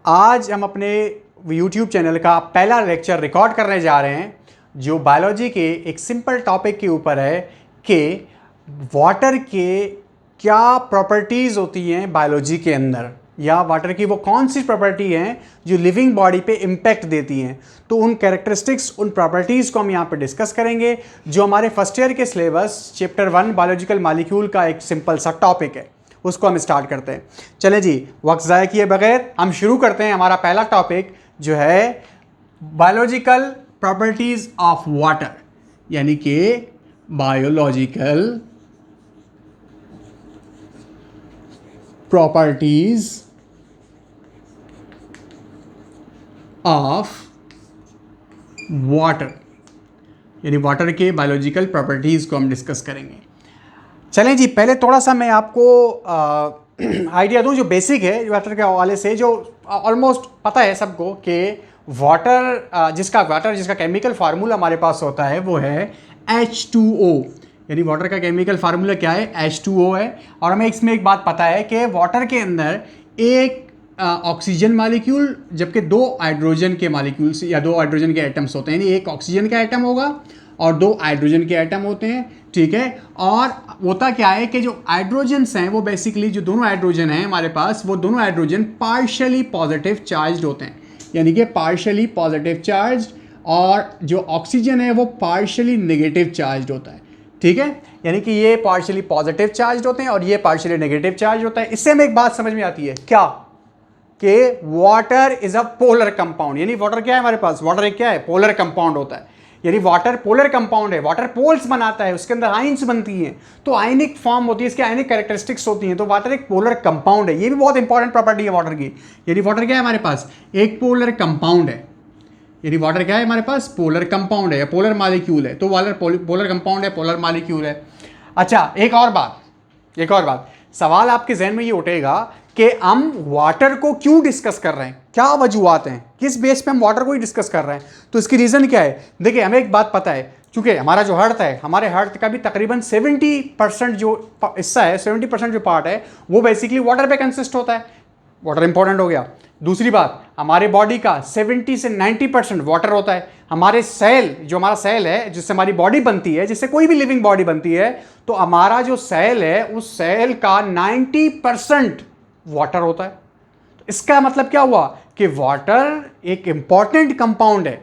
आज हम अपने YouTube चैनल का पहला लेक्चर रिकॉर्ड करने जा रहे हैं जो बायोलॉजी के एक सिंपल टॉपिक के ऊपर है कि वाटर के क्या प्रॉपर्टीज़ होती हैं बायोलॉजी के अंदर, या वाटर की वो कौन सी प्रॉपर्टी हैं जो लिविंग बॉडी पे इम्पैक्ट देती हैं। तो उन कैरेक्टरिस्टिक्स, उन प्रॉपर्टीज़ को हम यहाँ पे डिस्कस करेंगे जो हमारे फर्स्ट ईयर के सिलेबस चैप्टर 1 बायोलॉजिकल मॉलिक्यूल का एक सिंपल सा टॉपिक है। उसको हम स्टार्ट करते हैं। चलें जी, वक्त ज़ाया किए बगैर हम शुरू करते हैं। हमारा पहला टॉपिक जो है बायोलॉजिकल प्रॉपर्टीज़ ऑफ वाटर, यानी कि बायोलॉजिकल प्रॉपर्टीज ऑफ वाटर, यानी वाटर के बायोलॉजिकल प्रॉपर्टीज को हम डिस्कस करेंगे। चलें जी, पहले थोड़ा सा मैं आपको आइडिया दूं जो बेसिक है वाटर के हवाले से, जो ऑलमोस्ट पता है सबको कि वाटर जिसका केमिकल फार्मूला हमारे पास होता है वो है H2O, यानी वाटर का केमिकल फार्मूला क्या है? H2O है। और हमें इसमें एक बात पता है कि वाटर के अंदर एक ऑक्सीजन मॉलिक्यूल जबकि दो हाइड्रोजन के मॉलिक्यूल्स या दो हाइड्रोजन के एटम्स होते हैं, यानी एक ऑक्सीजन का एटम होगा और दो हाइड्रोजन के एटम होते हैं, ठीक है। और होता क्या है कि जो हाइड्रोजन्स हैं वो बेसिकली जो दोनों हाइड्रोजन हैं हमारे पास, वो दोनों हाइड्रोजन पार्शियली पॉजिटिव चार्ज्ड होते हैं, यानी कि पार्शियली पॉजिटिव चार्ज, और जो ऑक्सीजन है वो पार्शियली नेगेटिव चार्ज होता है, ठीक है। यानी कि ये पार्शियली पॉजिटिव चार्ज होते हैं और ये पार्शियली नेगेटिव चार्ज होता है। इससे हमें एक बात समझ में आती है क्या, कि water is a polar compound, यानी वाटर क्या है हमारे पास? वाटर एक क्या है? पोलर कंपाउंड होता है, यानी वाटर पोलर कंपाउंड है। वाटर पोल्स बनाता है, उसके अंदर आयंस बनती हैं, तो आयनिक फॉर्म होती है, इसकी आयनिक कैरेक्टरिस्टिक्स होती हैं। तो वाटर एक पोलर कंपाउंड है, ये भी बहुत इंपॉर्टेंट प्रॉपर्टी है वाटर की। यानी वाटर क्या है हमारे पास? एक पोलर कंपाउंड है। यानी वाटर क्या है हमारे पास? पोलर कंपाउंड है या पोलर मॉलिक्यूल है। तो वाटर पोलर कंपाउंड है, पोलर मॉलिक्यूल है। अच्छा, एक और बात सवाल आपके जहन में ये उठेगा कि हम वाटर को क्यों डिस्कस कर रहे हैं, क्या वजूहात हैं, किस बेस पे हम वाटर को ही डिस्कस कर रहे हैं। तो इसकी रीज़न क्या है? देखिए, हमें एक बात पता है, क्योंकि हमारा जो अर्थ है, हमारे अर्थ का भी तकरीबन 70% जो हिस्सा है, 70% जो पार्ट है वो बेसिकली वाटर पे कंसिस्ट होता है। वाटर इंपॉर्टेंट हो गया। दूसरी बात, हमारे बॉडी का 70 से 90% वाटर होता है। हमारे सेल, जो हमारा सेल है जिससे हमारी बॉडी बनती है, जिससे कोई भी लिविंग बॉडी बनती है, तो हमारा जो सेल है उस सेल का 90% वाटर होता है। तो इसका मतलब क्या हुआ कि वाटर एक इंपॉर्टेंट कंपाउंड है,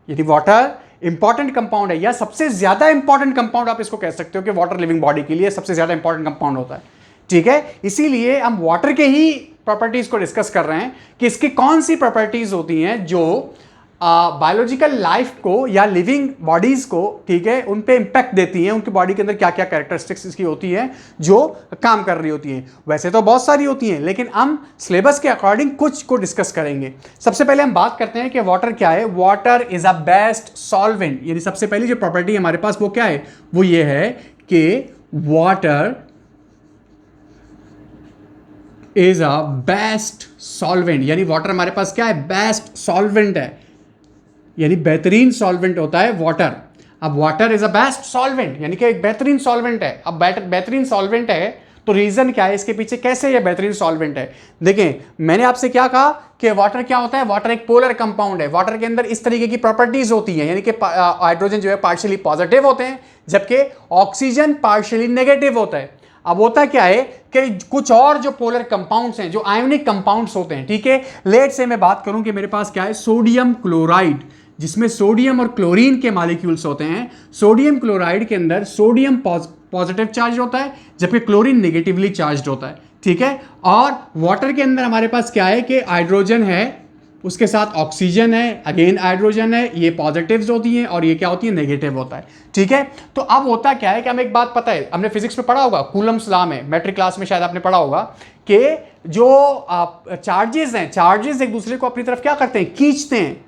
यदि वाटर इंपॉर्टेंट कंपाउंड है या सबसे ज्यादा इंपॉर्टेंट कंपाउंड आप इसको कह सकते हो कि वाटर लिविंग बॉडी के लिए सबसे ज्यादा इंपॉर्टेंट कंपाउंड होता है, ठीक है। इसीलिए हम वाटर के ही प्रॉपर्टीज को डिस्कस कर रहे हैं कि इसकी कौन सी प्रॉपर्टीज होती हैं जो बायोलॉजिकल लाइफ को या लिविंग बॉडीज को, ठीक है, उन पे इंपैक्ट देती हैं। उनकी बॉडी के अंदर क्या क्या कैरेक्टरिस्टिक्स इसकी होती हैं जो काम कर रही होती हैं। वैसे तो बहुत सारी होती हैं, लेकिन हम सिलेबस के अकॉर्डिंग कुछ को डिस्कस करेंगे। सबसे पहले हम बात करते हैं कि वाटर क्या है। Water is a best solvent, यानी सबसे पहली जो प्रॉपर्टी हमारे पास वो क्या है? वो ये है कि water is a best solvent, यानी वाटर हमारे पास क्या है? बेस्ट सॉल्वेंट है, यानी बेहतरीन सॉल्वेंट होता है वाटर। अब water is a best solvent, यानी कि एक बेहतरीन सॉल्वेंट है। अब बेहतरीन सॉल्वेंट है तो रीजन क्या है इसके पीछे, कैसे ये बेहतरीन सॉल्वेंट है? देखें, मैंने आपसे क्या कहा कि वाटर क्या होता है? वाटर एक पोलर कंपाउंड है। वाटर के अंदर इस तरीके की प्रॉपर्टीज होती हैं, यानी कि हाइड्रोजन जो है पार्शियली पॉजिटिव होते हैं जबकि ऑक्सीजन पार्शियली नेगेटिव होता है। अब होता क्या है कि कुछ और जो पोलर कंपाउंड्स हैं, जो आयोनिक कंपाउंड्स होते हैं, ठीक है। लेट से मैं बात करूं कि मेरे पास क्या है? सोडियम क्लोराइड, जिसमें सोडियम और क्लोरीन के मॉलिक्यूल्स होते हैं। सोडियम क्लोराइड के अंदर सोडियम पॉजिटिव चार्ज होता है जबकि क्लोरीन नेगेटिवली चार्ज होता है, ठीक है। और वाटर के अंदर हमारे पास क्या है कि हाइड्रोजन है, उसके साथ ऑक्सीजन है, अगेन हाइड्रोजन है, ये पॉजिटिव्स होती हैं और ये क्या होती है? नेगेटिव होता है, ठीक है। तो अब होता क्या है कि हमें एक बात पता है, हमने फिजिक्स में पढ़ा होगा, कूलम्स लॉ में, मैट्रिक क्लास में शायद आपने पढ़ा होगा कि जो चार्जेस हैं, चार्जेस एक दूसरे को अपनी तरफ क्या करते हैं? खींचते हैं,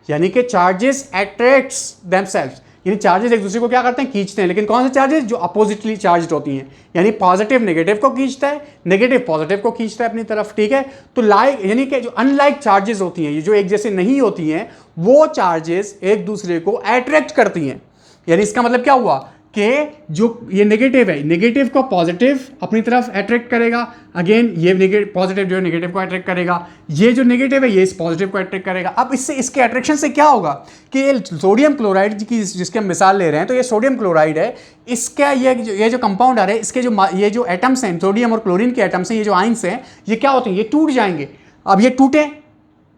यानी कि चार्जेस अट्रैक्ट्स देमसेल्व्स, यानी चार्जेस एक दूसरे को क्या करते हैं? खींचते हैं। लेकिन कौन से चार्जेस? जो अपोजिटली चार्ज होती हैं, यानी पॉजिटिव नेगेटिव को खींचता है, नेगेटिव पॉजिटिव को खींचता है अपनी तरफ, ठीक है। तो यानी कि जो अनलाइक चार्जेस होती हैं, ये जो एक जैसे नहीं होती हैं, वो चार्जेस एक दूसरे को अट्रैक्ट करती हैं। यानी इसका मतलब क्या हुआ कि जो ये नेगेटिव है, नेगेटिव को पॉजिटिव अपनी तरफ अट्रैक्ट करेगा, अगेन ये पॉजिटिव जो है नेगेटिव को अट्रैक्ट करेगा, ये जो नेगेटिव है ये इस पॉजिटिव को अट्रैक्ट करेगा। अब इससे इसके अट्रैक्शन से क्या होगा कि ये सोडियम क्लोराइड की जिसकी हम मिसाल ले रहे हैं, तो ये सोडियम क्लोराइड है, इसका ये जो कंपाउंड आ रहा है, इसके ये जो एटम्स हैं, सोडियम और क्लोरीन के एटम्स हैं, ये जो आइंस हैं, ये क्या होते हैं, ये टूट जाएंगे। अब ये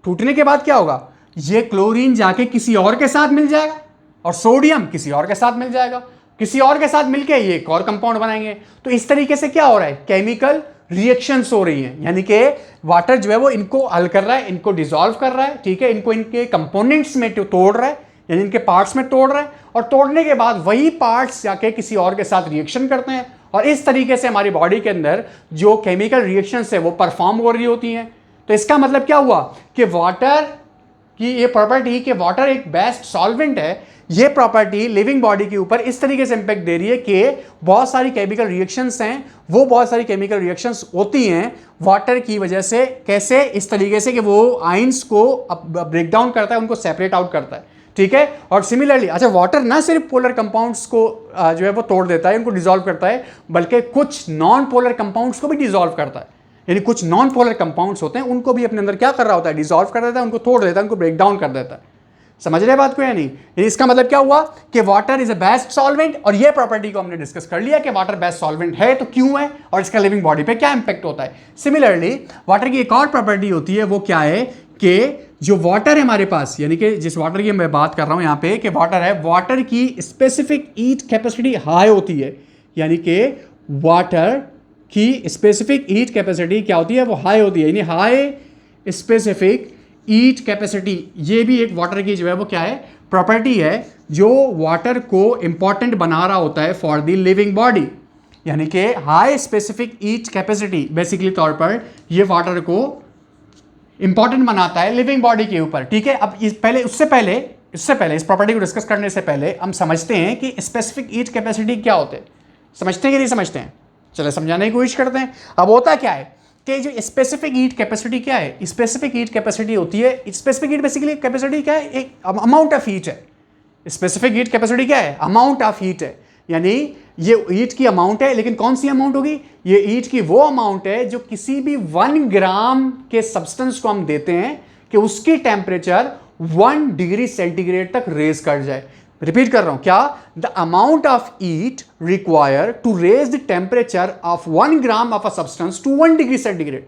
टूटने के बाद क्या होगा, ये क्लोरीन जाके किसी और के साथ मिल जाएगा और सोडियम किसी और के साथ मिल जाएगा, किसी और के साथ मिलके ये एक और कंपाउंड बनाएंगे। तो इस तरीके से क्या हो रहा है, केमिकल रिएक्शंस हो रही हैं, यानी कि वाटर जो है वो इनको हल कर रहा है, इनको डिसॉल्व कर रहा है, ठीक है, इनको इनके कंपोनेंट्स में तोड़ रहा है, यानी इनके पार्ट्स में तोड़ रहा है, और तोड़ने के बाद वही पार्ट्स जाके किसी और के साथ रिएक्शन करते हैं, और इस तरीके से हमारी बॉडी के अंदर जो केमिकल रिएक्शंस है वो परफॉर्म हो रही होती हैं। तो इसका मतलब क्या हुआ कि वाटर की ये प्रॉपर्टी कि वाटर एक बेस्ट सॉल्वेंट है, ये प्रॉपर्टी लिविंग बॉडी के ऊपर इस तरीके से इंपैक्ट दे रही है कि बहुत सारी केमिकल रिएक्शंस हैं, वो बहुत सारी केमिकल रिएक्शंस होती हैं वाटर की वजह से। कैसे, इस तरीके से कि वो आइंस को ब्रेक डाउन करता है, उनको सेपरेट आउट करता है, ठीक है। और सिमिलरली अच्छा, वाटर ना सिर्फ पोलर कंपाउंड्स को जो है वो तोड़ देता है, उनको डिसॉल्व करता है, बल्कि कुछ नॉन पोलर कंपाउंड्स को भी डिसॉल्व करता है, यानी कुछ नॉन पोलर कंपाउंड्स होते हैं उनको भी अपने अंदर क्या कर रहा होता है, डिसॉल्व कर देता है, उनको तोड़ देता है, उनको ब्रेक डाउन कर देता है। समझ रहे बात को या नहीं। इसका मतलब क्या हुआ कि water is a best solvent, और ये प्रॉपर्टी को हमने डिस्कस कर लिया कि वाटर बेस्ट सॉल्वेंट है तो क्यों है और इसका लिविंग बॉडी पे क्या इंपैक्ट होता है। सिमिलरली वाटर की एक और प्रॉपर्टी होती है, वो क्या है कि जो वाटर है हमारे पास, यानी कि जिस वाटर की मैं बात कर रहा हूं यहां पे कि वाटर है, वाटर की स्पेसिफिक हीट कैपेसिटी हाई होती है, यानी कि वाटर की स्पेसिफिक हीट कैपेसिटी क्या होती है, वो हाई होती है, यानी हाई स्पेसिफिक हीट कैपेसिटी। ये भी एक वाटर की जो है वो क्या है, प्रॉपर्टी है, जो वाटर को इंपॉर्टेंट बना रहा होता है फॉर द लिविंग बॉडी, यानी कि high specific heat capacity basically तौर पर ये वाटर को इंपॉर्टेंट बनाता है लिविंग बॉडी के ऊपर, ठीक है। अब इससे पहले इस प्रॉपर्टी को डिस्कस करने से पहले हम समझते हैं कि स्पेसिफिक हीट कैपेसिटी क्या होते हैं। समझते हैं कि नहीं समझते हैं, चलो समझाने की कोशिश करते हैं। अब होता क्या है कि जो स्पेसिफिक हीट कैपेसिटी क्या है, स्पेसिफिक हीट कैपेसिटी होती है, स्पेसिफिक हीट बेसिकली कैपेसिटी क्या है, एक अमाउंट ऑफ हीट है। स्पेसिफिक हीट कैपेसिटी क्या है, अमाउंट ऑफ हीट है, यानी ये हीट की अमाउंट है, लेकिन कौन सी अमाउंट होगी, ये हीट की वो अमाउंट है जो किसी भी 1 ग्राम के सब्सटेंस को हम देते हैं कि उसकी टेम्परेचर 1 डिग्री सेंटीग्रेड तक रेज कर जाए। रिपीट कर रहा हूं, क्या, the amount of heat require to raise the temperature of 1 gram of a substance to 1 degree centigrade,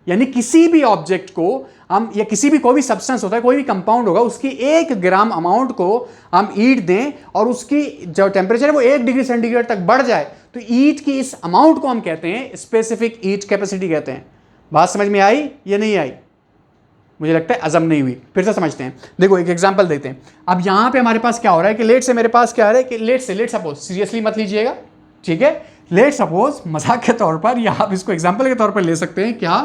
यानी किसी भी ऑब्जेक्ट को हम, या किसी भी कोई भी सब्सटेंस होता है, कोई भी कंपाउंड होगा, उसकी 1 ग्राम अमाउंट को हम हीट दें और उसकी जो टेम्परेचर है वो 1 डिग्री सेंटीग्रेड तक बढ़ जाए, तो हीट की इस अमाउंट को हम कहते हैं स्पेसिफिक हीट कैपेसिटी कहते हैं। बात समझ में आई या नहीं आई, मुझे लगता है अजम नहीं हुई, फिर से समझते हैं। देखो एक एग्जांपल देते हैं। अब यहां पे हमारे पास क्या हो रहा है कि लेट से मेरे पास क्या आ रहा है कि लेट सपोज, सीरियसली मत लीजिएगा, ठीक है, लेट सपोज मजाक के तौर पर, या आप इसको एग्जांपल के तौर पर ले सकते हैं, क्या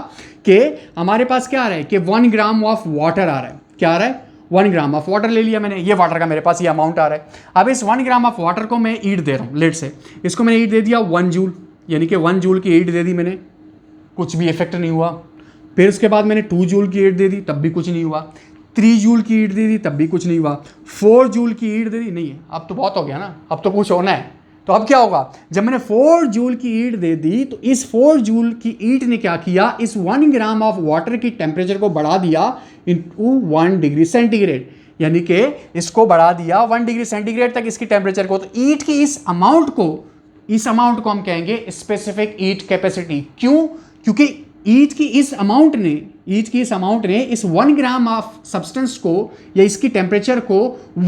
कि हमारे पास क्या आ रहा है कि 1 ग्राम ऑफ वाटर आ रहा है, क्या आ रहा है, 1 ग्राम ऑफ वाटर ले लिया मैंने, ये वाटर का मेरे पास ये अमाउंट आ रहा है। अब इस 1 ग्राम ऑफ वाटर को मैं हीट दे रहा हूं, लेट से इसको मैंने हीट दे दिया 1 जूल, यानी कि 1 जूल की हीट दे दी मैंने, कुछ भी इफेक्ट नहीं हुआ। फिर उसके बाद मैंने 2 जूल की हीट दे दी, तब भी कुछ नहीं हुआ। 3 जूल की हीट दे दी, तब भी कुछ नहीं हुआ। 4 जूल की हीट दे दी, नहीं है, अब तो बहुत हो गया ना, अब तो कुछ होना है। तो अब क्या होगा, जब मैंने 4 जूल की हीट दे दी, तो इस 4 जूल की हीट ने क्या किया, इस 1 ग्राम ऑफ वाटर की टेम्परेचर को बढ़ा दिया इनटू 1 डिग्री सेंटीग्रेड, यानी कि इसको बढ़ा दिया 1 डिग्री सेंटीग्रेड तक इसकी टेम्परेचर को। तो हीट की इस अमाउंट को हम कहेंगे स्पेसिफिक हीट कैपेसिटी। क्यों, क्योंकि हीट की इस अमाउंट ने इस 1 ग्राम ऑफ सब्सटेंस को या इसकी टेम्परेचर को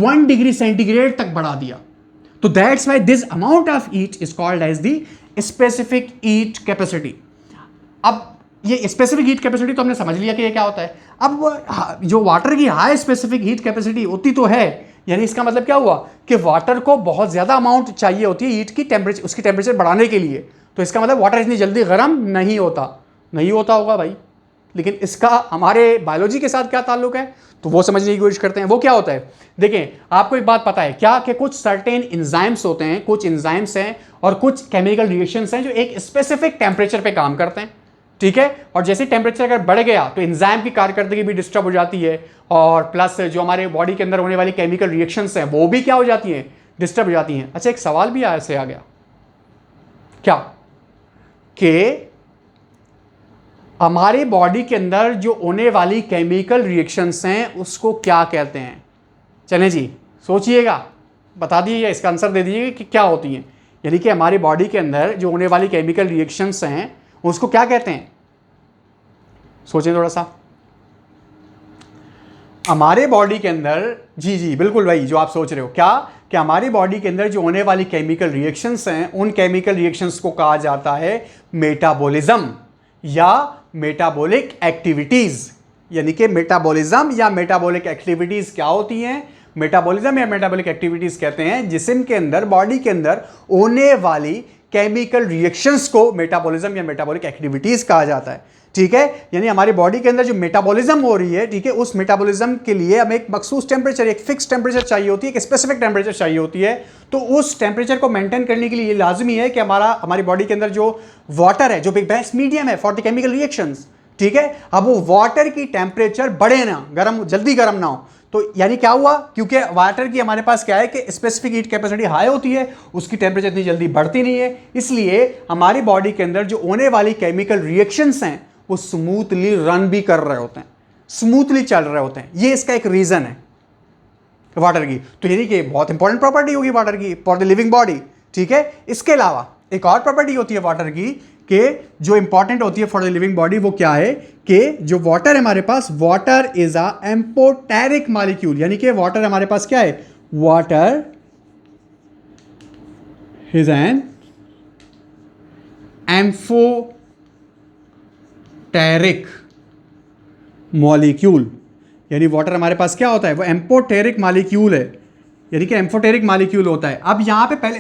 1 डिग्री सेंटीग्रेड तक बढ़ा दिया। तो that's why this amount of heat is called as the specific heat capacity. अब ये स्पेसिफिक हीट कैपेसिटी तो हमने समझ लिया कि ये क्या होता है। अब जो वाटर की हाई स्पेसिफिक हीट कैपेसिटी होती तो है, यानी इसका मतलब क्या हुआ कि वाटर को बहुत ज्यादा अमाउंट चाहिए होती है हीट की टेम्परेचर, उसकी टेम्परेचर बढ़ाने के लिए। तो इसका मतलब वाटर इतनी जल्दी गर्म नहीं होता होगा भाई। लेकिन इसका हमारे बायोलॉजी के साथ क्या ताल्लुक है, तो वो समझने की कोशिश करते हैं। वो क्या होता है, देखें आपको एक बात पता है क्या कि कुछ सर्टेन एंजाइम्स होते हैं, कुछ एंजाइम्स हैं और कुछ केमिकल रिएक्शंस हैं जो एक स्पेसिफिक टेम्परेचर पे काम करते हैं, ठीक है। और जैसे टेम्परेचर अगर बढ़ गया तो एंजाइम की कारकर्दगी भी डिस्टर्ब हो जाती है, और प्लस जो हमारे बॉडी के अंदर होने वाली केमिकल रिएक्शंस हैं वो भी क्या हो जाती हैं, डिस्टर्ब हो जाती हैं। अच्छा, एक सवाल भी ऐसे आ गया क्या कि हमारे बॉडी के अंदर जो होने वाली केमिकल रिएक्शंस हैं उसको क्या कहते हैं? चलें जी, सोचिएगा, बता दीजिए, इसका आंसर दे दीजिए कि क्या होती हैं। यानी कि हमारी बॉडी के अंदर जो होने वाली केमिकल रिएक्शंस हैं उसको क्या कहते हैं? सोचें थोड़ा सा। हमारे बॉडी के अंदर, जी जी बिल्कुल भाई, जो आप सोच रहे हो क्या कि हमारी बॉडी के अंदर जो होने वाली केमिकल रिएक्शंस हैं उन केमिकल रिएक्शंस को कहा जाता है मेटाबॉलिज्म या मेटाबॉलिक एक्टिविटीज। यानी कि मेटाबॉलिज्म या मेटाबॉलिक एक्टिविटीज क्या होती हैं? मेटाबॉलिज्म या मेटाबॉलिक एक्टिविटीज कहते हैं जिस्म के अंदर, बॉडी के अंदर होने वाली केमिकल रिएक्शंस को मेटाबॉलिज्म या मेटाबॉलिक एक्टिविटीज कहा जाता है। ठीक है, यानी हमारी बॉडी के अंदर जो मेटाबॉलिज्म हो रही है, ठीक है, उस मेटाबॉलिज्म के लिए हमें एक मखसूस टेम्परेचर, एक फिक्स टेम्परेचर चाहिए होती है, एक स्पेसिफिक टेम्परेचर चाहिए होती है। तो उस टेम्परेचर को मेंटेन करने के लिए ये लाजमी है कि हमारी बॉडी के अंदर जो वाटर है, जो बेस्ट मीडियम है फॉर द केमिकल रिएक्शंस, ठीक है, अब वो वाटर की टेम्परेचर बढ़े ना, जल्दी गर्म ना हो। तो यानी क्या हुआ, क्योंकि वाटर की हमारे पास क्या है कि स्पेसिफिक हीट कैपेसिटी हाई होती है, उसकी टेम्परेचर इतनी जल्दी बढ़ती नहीं है, इसलिए हमारी बॉडी के अंदर जो होने वाली केमिकल रिएक्शंस हैं वो स्मूथली रन भी कर रहे होते हैं, स्मूथली चल रहे होते हैं। ये इसका एक रीजन है वाटर की। तो यानी कि बहुत इंपॉर्टेंट प्रॉपर्टी होगी वाटर की फॉर द लिविंग बॉडी। ठीक है, इसके अलावा एक और प्रॉपर्टी होती है वाटर की कि जो इंपॉर्टेंट होती है फॉर द लिविंग बॉडी, वो क्या है कि जो वाटर है हमारे पास, water is a amphoteric molecule. यानी कि वाटर हमारे पास क्या है? Water is an amphoteric molecule. यानी वाटर हमारे पास क्या होता है? वो एम्फोटेरिक मॉलिक्यूल है, यानी कि एम्फोटेरिक मॉलिक्यूल होता है। अब यहां पे पहले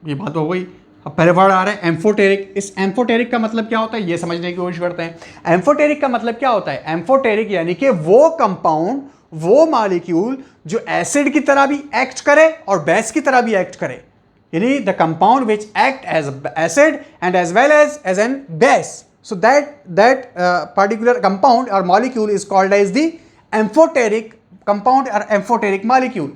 ये बात हो गई, अब पहले वर्ड आ रहा है एम्फोटेरिक। इस एम्फोटेरिक का मतलब क्या होता है ये समझने की कोशिश करते हैं। एम्फोटेरिक का मतलब क्या होता है? एम्फोटेरिक यानी कि वो कंपाउंड, वो मॉलिक्यूल जो एसिड की तरह भी एक्ट करे और बेस की तरह भी एक्ट करे। यानी the compound which act as acid and as well as an base. So that particular compound or molecule is called as the amphoteric compound or amphoteric molecule।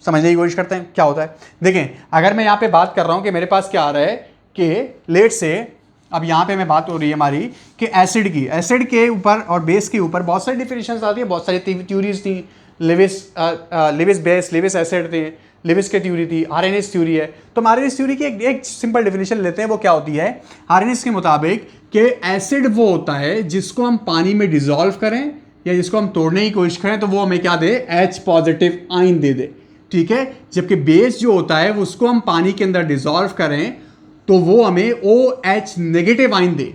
समझने की कोशिश करते हैं क्या होता है। देखें, अगर मैं यहाँ पे बात कर रहा हूँ कि मेरे पास क्या आ रहा है कि लेट से, अब यहाँ पे मैं बात हो रही है हमारी कि एसिड की, एसिड के ऊपर और बेस के ऊपर बहुत सारी डिफिनेशंस आती है, बहुत सारी थ्योरीज थी। लिविस बेस, लिविस एसिड थे, लिविस की थ्योरी थी, आरएनएस थ्योरी है। तो आरएनएस थ्योरी की एक सिंपल डेफिनेशन लेते हैं, वो क्या होती है आरएनएस के मुताबिक कि एसिड वो होता है जिसको हम पानी में डिसॉल्व करें या जिसको हम तोड़ने की कोशिश करें तो वो हमें क्या दे? H पॉजिटिव आयन दे दे। ठीक है, जबकि बेस जो होता है वो उसको हम पानी के अंदर डिसॉल्व करें तो वो हमें OH नेगेटिव आयन दे।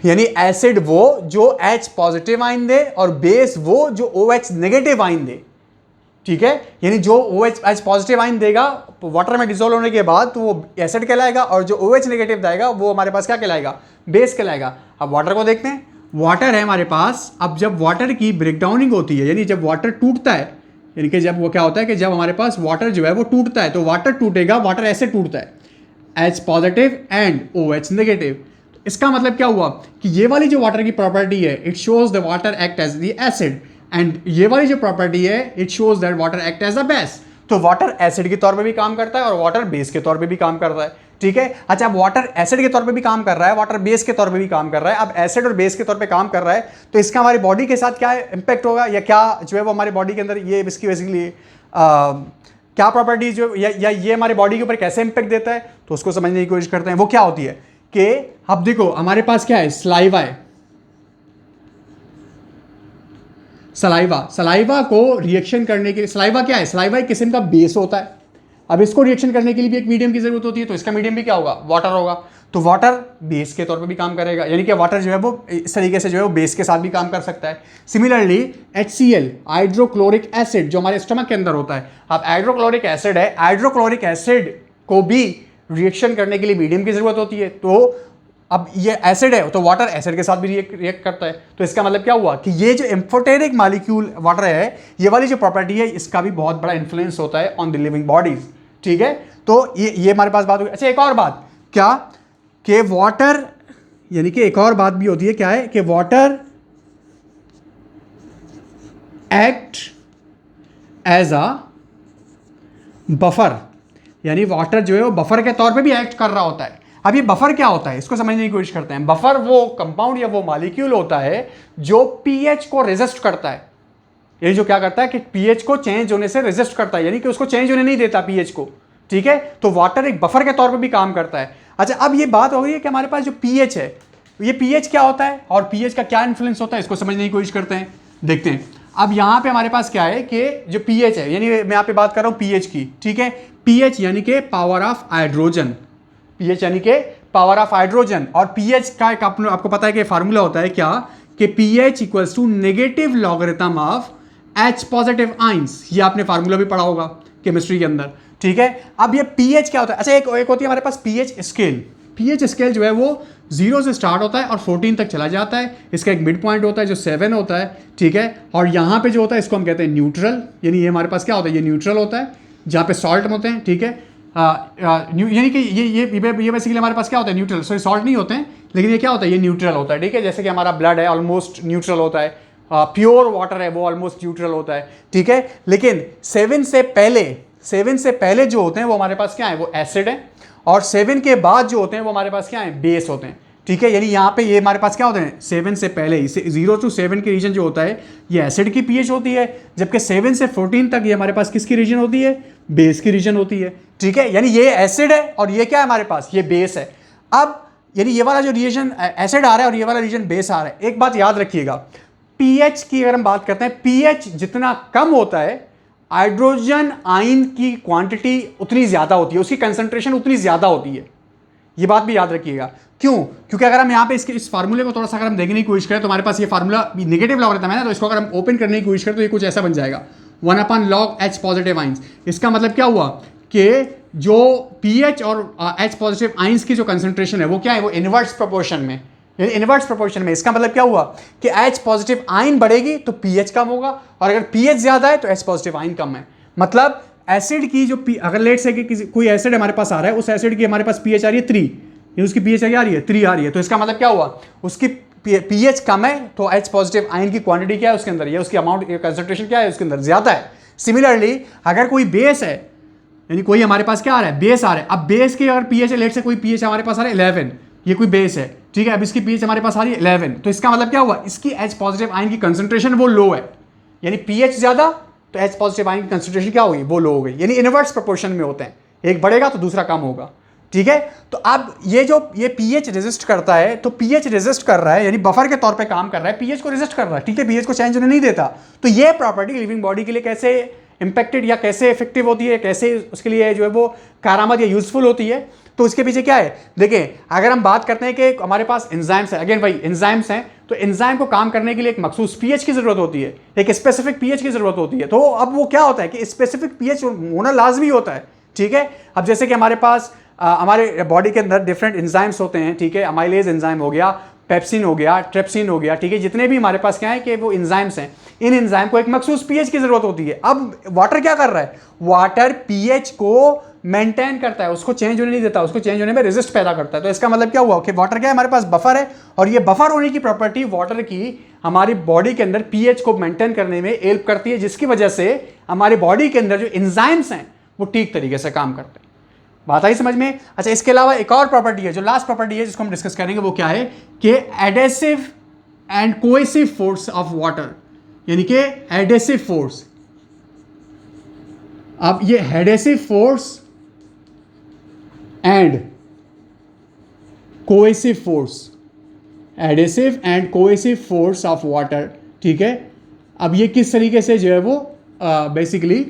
यानी एसिड वो जो H पॉजिटिव आयन दे और बेस वो जो OH नेगेटिव आयन दे। ठीक है, यानी जो OH पॉजिटिव आयन देगा वाटर में डिसॉल्व होने के बाद तो वो एसिड कहलाएगा और जो OH नेगेटिव देगा वो हमारे पास क्या कहलाएगा? बेस कहलाएगा। अब वाटर को देखते हैं, वाटर है हमारे पास। अब जब वाटर की ब्रेकडाउनिंग होती है, यानी जब वाटर टूटता है, यानी कि जब वो क्या होता है कि जब हमारे पास वाटर जो है वो टूटता है, तो वाटर टूटेगा, वाटर ऐसे टूटता है H positive and OH negative. इसका मतलब क्या हुआ कि ये वाली जो वाटर की प्रॉपर्टी है, it shows the water act as the acid, and ये वाली जो प्रॉपर्टी है it shows that water act as a base. तो वाटर एसिड के तौर पे भी काम करता है और वाटर बेस के तौर पे भी काम करता है। ठीक है, अच्छा, अब वाटर एसिड के तौर पे भी काम कर रहा है, वाटर बेस के तौर पे भी काम कर रहा है। अब एसिड और बेस के तौर पे काम कर रहा है तो इसका हमारी बॉडी के साथ क्या इंपैक्ट होगा या क्या जो है वो हमारी बॉडी के अंदर ये इसकी बेसिकली क्या प्रॉपर्टी जो या ये हमारी बॉडी के ऊपर कैसे इंपैक्ट देता है, तो उसको समझने की कोशिश करते हैं। वो क्या होती है कि अब देखो हमारे पास क्या है? सलाइवा है। सलाइवा को रिएक्शन करने के लिए, सलाइवा क्या है? सलाइवा एक किस्म का बेस होता है। अब इसको रिएक्शन करने के लिए भी एक मीडियम की जरूरत होती है, तो इसका मीडियम भी क्या होगा? वाटर होगा। तो वाटर बेस के तौर पे भी काम करेगा, यानी कि वाटर जो है वो इस तरीके से जो है वो बेस के साथ भी काम कर सकता है। सिमिलरली HCl, हाइड्रोक्लोरिक एसिड, जो हमारे स्टमक के अंदर होता है। अब हाइड्रोक्लोरिक एसिड है, हाइड्रोक्लोरिक एसिड को भी रिएक्शन करने के लिए मीडियम की जरूरत होती है। तो अब ये एसिड है तो वाटर एसिड के साथ भी रिएक्ट करता है। तो इसका मतलब क्या हुआ कि ये जो एम्फोटेरिक मॉलिक्यूल वाटर है, ये वाली जो प्रॉपर्टी है, इसका भी बहुत बड़ा इन्फ्लुएंस होता है ऑन द लिविंग बॉडीज। ठीक है, तो ये हमारे पास बात हो गई। अच्छा, एक और बात क्या कि वाटर, यानी कि एक और बात भी होती है, क्या है कि water act as a buffer, यानी वाटर जो है वो बफर के तौर पे भी एक्ट कर रहा होता है। अब ये बफर क्या होता है, इसको समझने की कोशिश करते हैं। बफर वो कंपाउंड या वो मॉलिक्यूल होता है जो पीएच को रेजिस्ट करता है। ये जो क्या करता है कि पीएच को चेंज होने से रेजिस्ट करता है, यानी कि उसको चेंज होने नहीं देता पीएच को, ठीक है। तो वाटर एक बफर के तौर पे भी काम करता है। अच्छा, अब ये बात हो रही है कि हमारे पास जो पीएच है, ये पीएच क्या होता है और पीएच का क्या इन्फ्लुएंस होता है, इसको समझने की कोशिश करते हैं, देखते हैं। अब यहाँ पे हमारे पास क्या है कि जो पीएच है, यानी मैं यहाँ पे बात कर रहा हूँ पीएच की, ठीक है। पीएच यानी कि पावर ऑफ हाइड्रोजन, पीएच यानी कि पावर ऑफ हाइड्रोजन। और पीएच का एक आपको पता है कि फार्मूला होता है क्या, कि pH equals to negative logarithm of H positive ions. ये आपने फार्मूला भी पढ़ा होगा केमिस्ट्री के अंदर, ठीक है। अब ये पीएच क्या होता है, अच्छा एक होती है हमारे पास पीएच स्केल। पीएच स्केल जो है वो 0 से स्टार्ट होता है और 14 तक चला जाता है। इसका एक मिड पॉइंट होता है जो 7 होता है, ठीक है। और यहाँ पे जो होता है इसको हम कहते हैं न्यूट्रल, यानी ये हमारे पास क्या होता है, ये न्यूट्रल होता है जहाँ पे सॉल्ट होते हैं, ठीक है। यानी कि ये बेसिकली हमारे पास क्या होता है, न्यूट्रल। सॉरी, सॉल्ट नहीं होते हैं, लेकिन ये क्या होता है, ये न्यूट्रल होता है, ठीक है। जैसे कि हमारा ब्लड है ऑलमोस्ट न्यूट्रल होता है, प्योर वाटर है वो ऑलमोस्ट न्यूट्रल होता है, ठीक है। लेकिन 7 से पहले जो होते हैं वो हमारे पास क्या है, वो एसिड है। और 7 के बाद जो होते हैं वो हमारे पास क्या है, बेस होते हैं, ठीक है। यानी यहाँ पे ये हमारे पास क्या होते हैं, 7 से पहले 0 to 7 की रीजन जो होता है ये एसिड की पीएच होती है, जबकि 7 से 14 तक ये हमारे पास किसकी रीजन होती है, बेस की रीजन होती है, ठीक है। यानी ये एसिड है और ये क्या है हमारे पास, ये बेस है। अब यानी ये वाला जो रीजन एसिड आ रहा है और ये वाला रीजन बेस आ रहा है। एक बात याद रखिएगा, पीएच की अगर हम बात करते हैं, पीएच जितना कम होता है हाइड्रोजन आयन की क्वांटिटी उतनी ज्यादा होती है, उसकी कंसंट्रेशन उतनी ज्यादा होती है। ये बात भी याद रखिएगा। क्यों? क्योंकि अगर हम यहाँ पे इस फार्मूले को थोड़ा सा अगर हम देखने की कोशिश करें तो हमारे पास ये फार्मूला नेगेटिव लॉगरिथम है ना, तो इसको अगर हम ओपन करने की कोशिश करें तो ये कुछ ऐसा बन जाएगा, 1/log H पॉजिटिव आइंस। इसका मतलब क्या हुआ कि जो पीएच और H पॉजिटिव आइंस की जो कंसंट्रेशन है वो क्या है, वो इनवर्स प्रोपोर्शन में, इनवर्स प्रोपोर्शन में। इसका मतलब क्या हुआ कि H पॉजिटिव आयन बढ़ेगी तो पीएच कम होगा, और अगर पीएच ज्यादा है तो H पॉजिटिव आयन कम है। मतलब एसिड की जो अगर लेट से कि कोई एसिड हमारे पास आ रहा है, उस एसिड की हमारे पास पीएच आ रही है 3, ये उसकी पीएच आ रही है 3 आ रही है, तो इसका मतलब क्या हुआ, उसकी पीएच कम है तो H पॉजिटिव आयन की क्वांटिटी क्या है उसके अंदर, या उसकी अमाउंट कंसंट्रेशन क्या है उसके अंदर, ज्यादा है। सिमिलरली अगर कोई बेस है, यानी कोई हमारे पास क्या आ रहा है, बेस आ रहा है। अब बेस की अगर पीएच लेट से कोई पीएच हमारे पास आ रहा है 11, ये कोई बेस है, ठीक है। अब इसकी पीएच हमारे पास आ रही है 11, तो इसका मतलब क्या हुआ, इसकी H पॉजिटिव आयन की कंसंट्रेशन वो लो है, यानी पीएच ज्यादा तो H पॉजिटिव आयन की कंसंट्रेशन क्या होगी, वो लो हो गई। यानी इनवर्स प्रोपोर्शन में होते हैं, एक बढ़ेगा तो दूसरा कम होगा, ठीक है। तो अब ये पीएच रेजिस्ट करता है, तो पीएच रेजिस्ट कर रहा है यानी बफर के तौर पे काम कर रहा है, पीएच को रेजिस्ट कर रहा है, ठीक है, पीएच को चेंज होने नहीं देता। तो ये प्रॉपर्टी लिविंग बॉडी के लिए कैसे इंपैक्टेड या कैसे इफेक्टिव होती है, कैसे उसके लिए जो है वो कारआमद या यूजफुल होती है, तो उसके पीछे क्या है। देखिए, अगर हम बात करते हैं कि हमारे पास एंजाइम्स है, अगेन भाई एंजाइम्स हैं, तो एंजाइम को काम करने के लिए एक मखसूस पीएच की जरूरत होती है, एक स्पेसिफिक पीएच की जरूरत होती है। तो अब वो क्या होता है कि स्पेसिफिक पीएच होना लाजमी होता है, ठीक है। अब जैसे कि हमारे पास हमारे बॉडी के अंदर डिफरेंट एंजाइम्स होते हैं, ठीक है। अमाइलेज एंजाइम हो गया, पेप्सिन हो गया, ट्रिप्सिन हो गया, ठीक है। जितने भी हमारे पास क्या है कि वो एंजाइम्स हैं, इन एंजाइम को एक मखसूस पीएच की जरूरत होती है। अब वाटर क्या कर रहा है, वाटर पीएच को मेंटेन करता है, उसको चेंज होने नहीं देता, उसको चेंज होने में रेजिस्ट पैदा करता है। तो इसका मतलब क्या हुआ कि वाटर क्या है, हमारे पास बफर है, और ये बफर होने की प्रॉपर्टी वाटर की हमारी बॉडी के अंदर पीएच को मेंटेन करने में हेल्प करती है, जिसकी वजह से हमारी बॉडी के अंदर जो एंजाइम्स हैं वो ठीक तरीके से काम करते हैं। बात आई समझ में? अच्छा, इसके अलावा एक और प्रॉपर्टी है, जो लास्ट प्रॉपर्टी है जिसको हम डिस्कस करेंगे, वो क्या है कि adhesive and cohesive force of water, यानी कि एडेसिव फोर्स। अब ये adhesive force and cohesive force, adhesive and cohesive force of water, ठीक है। अब ये किस तरीके से जो है वो बेसिकली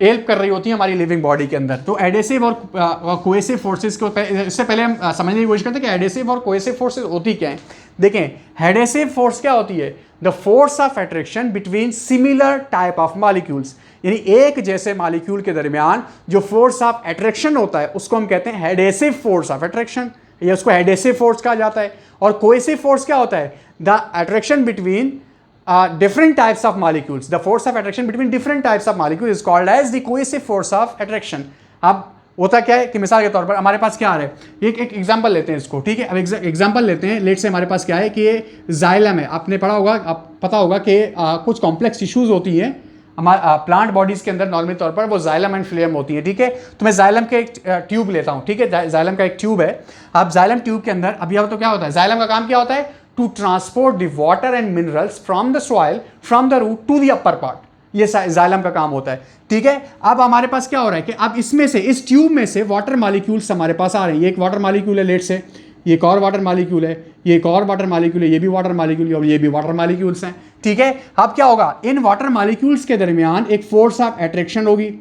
हेल्प कर रही होती है हमारी लिविंग बॉडी के अंदर। तो एडेसिव और कोएसिव फोर्सेस को इससे पहले हम समझने की कोशिश करते हैं कि एडेसिव और कोएसिव फोर्सेस होती क्या है। देखें, एडेसिव फोर्स क्या होती है, the force of attraction between similar type of molecules, यानी एक जैसे मॉलिक्यूल के दरमियान जो फोर्स ऑफ अट्रैक्शन होता है उसको हम कहते हैं एडेसिव फोर्स ऑफ अट्रैक्शन, या उसको एडेसिव फोर्स कहा जाता है। और कोएसिव फोर्स क्या होता है, the attraction between different types of molecules, the force of attraction between different types of molecules is called as the cohesive force of attraction। अब होता क्या है कि मिसाल के तौर पर हमारे पास क्या आ रहा है, एक एग्जांपल लेते हैं इसको, ठीक है। अब एग्जांपल लेते हैं, लेट से हमारे पास क्या है कि ये जाइलम है, आपने पढ़ा होगा, आप पता होगा कि कुछ कॉम्प्लेक्स टिश्यूज होती हैं हमारे प्लांट बॉडीज के अंदर नॉर्मली तौर पर वो जाइलम एंड फ्लेम होती है, ठीक है। तो मैं जाइलम के एक ट्यूब लेता हूँ, ठीक है, जाइलम का एक ट्यूब है। अब जाइलम ट्यूब के अंदर अब यह तो क्या होता है, जाइलम का काम क्या होता है, to transport the water and minerals from the soil from the root to the upper part, ये जाइलम का काम होता है, ठीक है। अब हमारे पास क्या हो रहा है कि अब इसमें से, इस ट्यूब में से वाटर मॉलिक्यूल्स हमारे पास आ रहे हैं। ये एक वाटर मॉलिक्यूल है लेट से, ये एक और वाटर मॉलिक्यूल है, ये एक और वाटर मॉलिक्यूल है, ये भी वाटर मॉलिक्यूल है और ये भी वाटर मॉलिक्यूल्स हैं, ठीक है। अब क्या होगा, इन वाटर मॉलिक्यूल्स के दरमियान एक फोर्स ऑफ अट्रैक्शन होगी,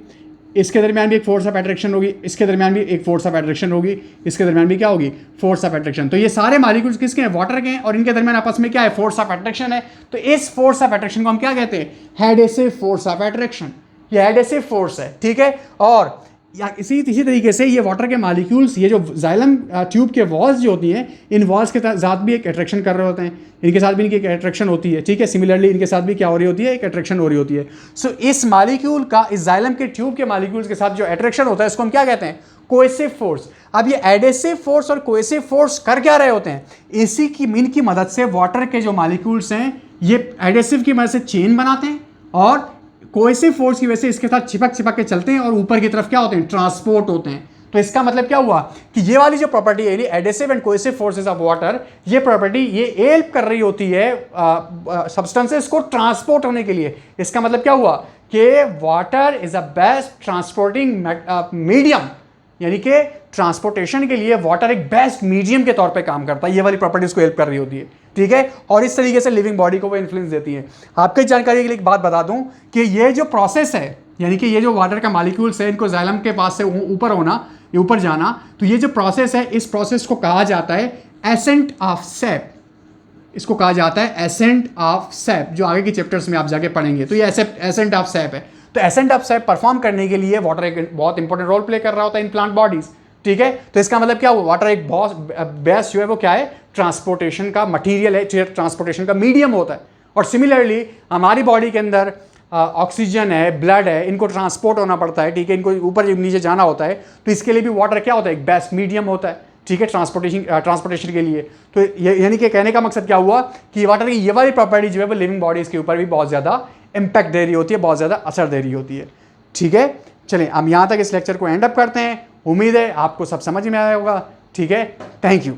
इसके दरमियान भी एक फोर्स ऑफ अट्रैक्शन होगी, इसके दरमियान भी एक फोर्स ऑफ अट्रैक्शन होगी, इसके दरमियान भी क्या होगी, फोर्स ऑफ अट्रैक्शन। तो ये सारे मॉलिक्यूल्स किसके हैं, वाटर के हैं, और इनके दरमियान आपस में क्या है, फोर्स ऑफ अट्रैक्शन है। तो इस फोर्स ऑफ अट्रैक्शन को हम क्या कहते हैं, एडहेसिव फोर्स ऑफ अट्रैक्शन, ये एडहेसिव फोर्स है, ठीक है। और या इसी तरीके से ये वाटर के मॉलिक्यूल्स, ये जो जाइलम ट्यूब के वॉल्स जो होती हैं, इन वॉल्स के साथ भी एक अट्रैक्शन कर रहे होते हैं, इनके साथ भी इनकी एक अट्रैक्शन होती है, ठीक है। सिमिलरली इनके साथ भी क्या हो रही होती है, एक अट्रैक्शन हो रही होती है। सो इस मॉलिक्यूल का, इस जाइलम के ट्यूब के मॉलिक्यूल्स के साथ जो अट्रैक्शन होता है, इसको हम क्या कहते हैं, कोएसिव फोर्स। अब ये एडहेसिव फोर्स और कोएसिव फोर्स कर क्या रहे होते हैं, इसी की इनकी मदद से वाटर के जो मॉलिक्यूल्स हैं, ये एडहेसिव की मदद से चेन बनाते हैं और कोएसिव फोर्स की वजह से इसके साथ चिपक के चलते हैं और ऊपर की तरफ क्या होते हैं, ट्रांसपोर्ट होते हैं। तो इसका मतलब क्या हुआ कि ये वाली जो प्रॉपर्टी है, adhesive and cohesive forces of water, ये प्रॉपर्टी ये हेल्प कर रही होती है सब्सटेंसेस को ट्रांसपोर्ट होने के लिए। इसका मतलब क्या हुआ कि water is a best transporting medium, यानी कि ट्रांसपोर्टेशन के लिए वाटर एक बेस्ट मीडियम के तौर पे काम करता है। ये वाली प्रॉपर्टीज को हेल्प कर रही होती है, ठीक है। और इस तरीके से लिविंग बॉडी को वो इन्फ्लुएंस देती है। आपकी जानकारी के लिए एक बात बता दूं कि ये जो प्रोसेस है, यानी कि ये जो वाटर का मॉलिक्यूल्स है, इनको जाइलम के पास से ऊपर होना, ये ऊपर जाना, तो ये जो प्रोसेस है, इस प्रोसेस को कहा जाता है एसेंट ऑफ सैप। इसको कहा जाता है एसेंट ऑफ सैप, जो आगे के चैप्टर्स में आप जाके पढ़ेंगे। तो ये एसेंट ऑफ सैप है। तो एसेंट ऑफ सैप परफॉर्म करने के लिए वाटर एक बहुत इंपॉर्टेंट रोल प्ले कर रहा होता है इन प्लांट बॉडीज, ठीक है। तो इसका मतलब क्या हुआ, वाटर एक बहुत बेस्ट जो है वो क्या है, ट्रांसपोर्टेशन का मटीरियल है, ट्रांसपोर्टेशन का मीडियम होता है। और सिमिलरली हमारी बॉडी के अंदर ऑक्सीजन है, ब्लड है, इनको ट्रांसपोर्ट होना पड़ता है, ठीक है, इनको ऊपर नीचे जाना होता है। तो इसके लिए भी वाटर क्या होता है, एक बेस्ट मीडियम होता है, ठीक है, ट्रांसपोर्टेशन के लिए। तो यानी कि कहने का मकसद क्या हुआ कि वाटर की ये वाली प्रॉपर्टी जो है वो लिविंग बॉडीज के ऊपर भी बहुत ज़्यादा इम्पैक्ट दे रही होती है, बहुत ज़्यादा असर दे रही होती है, ठीक है। चलें हम यहाँ तक इस लेक्चर को एंड अप करते हैं। उम्मीद है आपको सब समझ में आया होगा, ठीक है। Thank you.